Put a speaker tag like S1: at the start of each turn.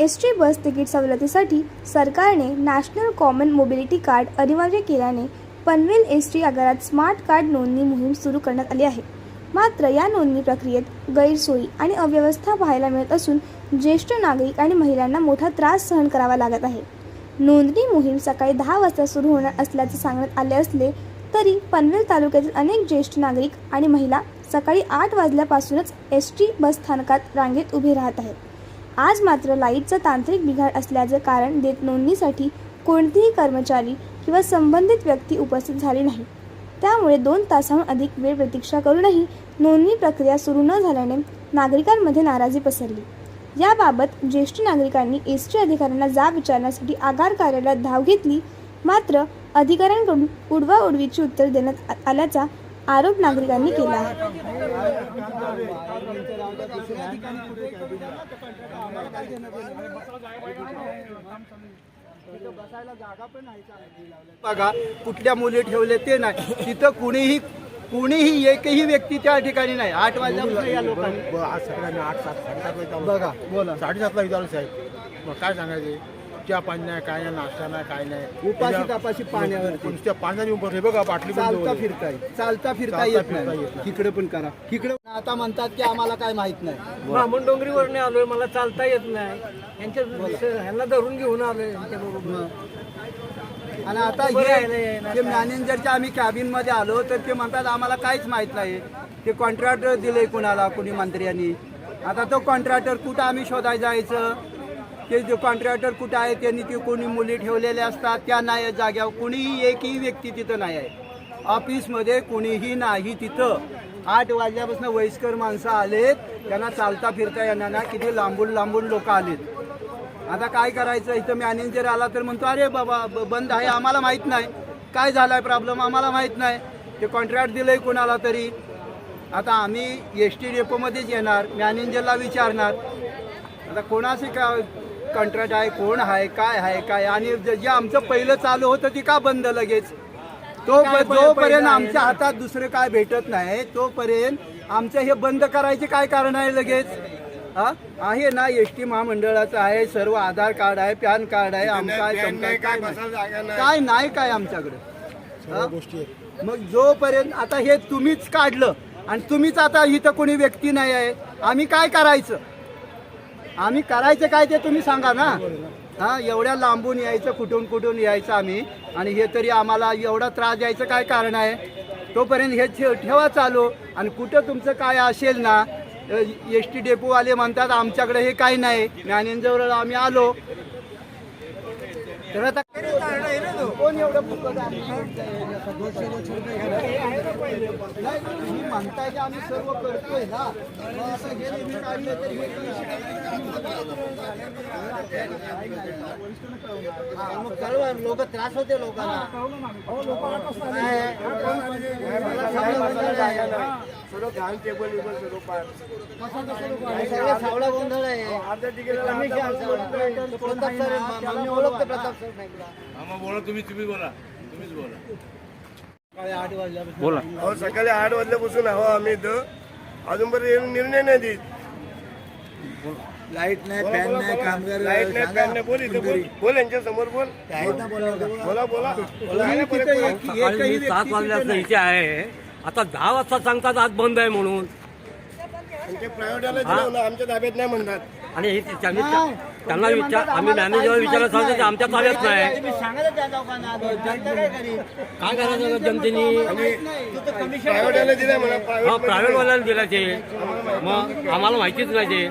S1: ST bus ticket सवलतीसाठी सरकारने national common mobility card अनिवार्य केल्याने पनवेल एसटी आगारात स्मार्ट कार्ड नोंदणी मोहीम सुरू करण्यात आली आहे। मात्र या नोंदणी प्रक्रियेत गैरसोयी आणि अव्यवस्था पाहायला मिळत असून ज्येष्ठ नागरिक आणि महिलांना मोठा त्रास सहन करावा लागत आहे। नोंदणी मोहीम सकाळी 10 वाजता सुरू होणार असल्याचे सांगण्यात आले असले तरी पनवेल तालुक्यातील अनेक ज्येष्ठ नागरिक आणि महिला सकाळी 8 वाजल्यापासूनच एसटी बस स्थानकात रांगेत उभे राहत आहेत। आज मात्र लाईटचा तांत्रिक बिघाड असल्याचे कारण देत नोंदणीसाठी कोणतीही कर्मचारी किंवा संबंधित व्यक्ती उपस्थित झाली नाही। त्यामुळे 2 तासाहून अधिक वेळ प्रतीक्षा करूनही नोंदणी प्रक्रिया सुरू न झाल्याने नागरिकांमध्ये नाराजी पसरली। याबाबत ज्येष्ठ नागरिकांनी एसटी अधिकाऱ्यांना जाब विचारण्यासाठी आगार कार्यालयात धाव घेतली, मात्र अधिकाऱ्यांकडून उडवाउडवीची उत्तर देण्यात आल्याचा आरोप नागरिकांनी केला आहे।
S2: बघा कुठल्या मुली ठेवले ते नाही, तिथं कुणीही एकही व्यक्ती त्या ठिकाणी नाही। 8 वाजल्यापासून या लोकांनी
S3: आज सगळ्यांना 8-7
S2: बघा बोला
S3: 7:30ला विचारलं साहेब, मग काय सांगायचे? चहा पाणी नाही, काय नाही, नाश्ता नाही, काय नाही,
S2: उपाशी तापाशी पाण्यावरती
S3: नुसत्या पाण्याने उभं रे बघा, बाटली
S2: चालता फिरता येत नाही। इकडे पण करा, इकडे आता म्हणतात की आम्हाला काय माहित नाही।
S4: ब्राह्मण डोंगरीवरने आलोय, मला चालता येत नाही, ह्यांना धरून घेऊन आलोय यांच्याबरोबर।
S2: आणि आता हे मॅनेजरच्या आम्ही कॅबिन मध्ये आलो तर ते म्हणतात आम्हाला काहीच माहित नाही, ते कॉन्ट्रॅक्टर दिले कुणाला, कुणी मंत्र्यांनी। आता तो कॉन्ट्रॅक्टर कुठं आम्ही शोधायला जायचं? ते जे कॉन्ट्रॅक्टर कुठं आहे त्यांनी ते कोणी मुली ठेवलेल्या असतात त्या नाही जाग्यावर, कुणीही एकही व्यक्ती तिथं नाही आहे। ऑफिसमध्ये कुणीही नाही तिथं। 8 वाजल्यापासून वयस्कर माणसं आलेत, त्यांना चालता फिरता येणार ना, किती लांबून लांबून लोक आलेत। आता काय करायचं? इथं मॅनेजर आला तर म्हणतो अरे बाबा बंद आहे, आम्हाला माहीत नाही काय झालाय प्रॉब्लेम, आम्हाला माहीत नाही, ते कॉन्ट्रॅक्ट दिलंय कुणाला तरी। आता आम्ही एस टी डेपोमध्येच येणार, मॅनेजरला विचारणार आता कोणाचे का कॉन्ट्रॅक्ट आहे, कोण आहे, काय आहे काय, आणि जे आमचं पहिलं चालू होतं ते का बंद लगेच? जोपर्यंत आमच्या हातात दुसरं काय भेटत नाही तोपर्यंत आमचं हे बंद करायचे काय कारण आहे लगेच? आहे ना, एस टी महामंडळाचं आहे, सर्व आधार कार्ड आहे, पॅन कार्ड आहे, काय नाही काय आमच्याकडे। मग जोपर्यंत आता हे तुम्हीच काढलं आणि तुम्हीच आता इथं कोणी व्यक्ती नाही आहे, आम्ही काय करायचं? आम्ही करायचं काय ते तुम्ही सांगा ना। एवढ्या लांबून यायचं, कुठून यायचं आम्ही, आणि हे तरी आम्हाला एवढा त्रास द्यायचं काय कारण आहे? तोपर्यंत हे ठेवा चालू, आणि कुठं तुमचं काय असेल ना, एस टी डेपोवाले म्हणतात आमच्याकडे हे काही नाही, मॅनेजरवर आम्ही आलो तर आता कोण एवढं तुम्ही म्हणताय की आम्ही सर्व करतोय ना, असं हे तुम्ही काढलं तर हे लोक त्रास होते लोकांना। सावळा गोंधळ आहे, ओळखतो प्रताप सर
S5: बोला, तुम्ही बोला, तुम्हीच बोला।
S2: सकाळी 8 वाजल्यापासून
S5: बोला।
S3: हो, सकाळी 8 वाजल्यापासून आहो आम्ही इथं, अजूनपर्यंत निर्णय नाही देत।
S2: लाईट नाही, फॅन नाही, कामगार
S3: लाईट नाही, फॅन नाही, बोल इथं बोल यांच्या समोर बोल, बोला।
S4: सकाळी 7 वाजल्याचं इथे आहे, आता 10 वाजता सांगतात आज बंद आहे म्हणून,
S3: ते प्रायव्हेटला दिलं ना, आमच्या ताब्यात नाही म्हणतात।
S4: आणि हे त्यांना आम्ही मॅनेजर विचारलं सांगतो ते आमच्या ताब्यात नाही। काय करायचं जनतेने?
S3: प्रायव्हेटला दिलं म्हणा,
S4: प्रायव्हेटवाल्याला दिलं ते, मग आम्हाला माहितीच नाही ते।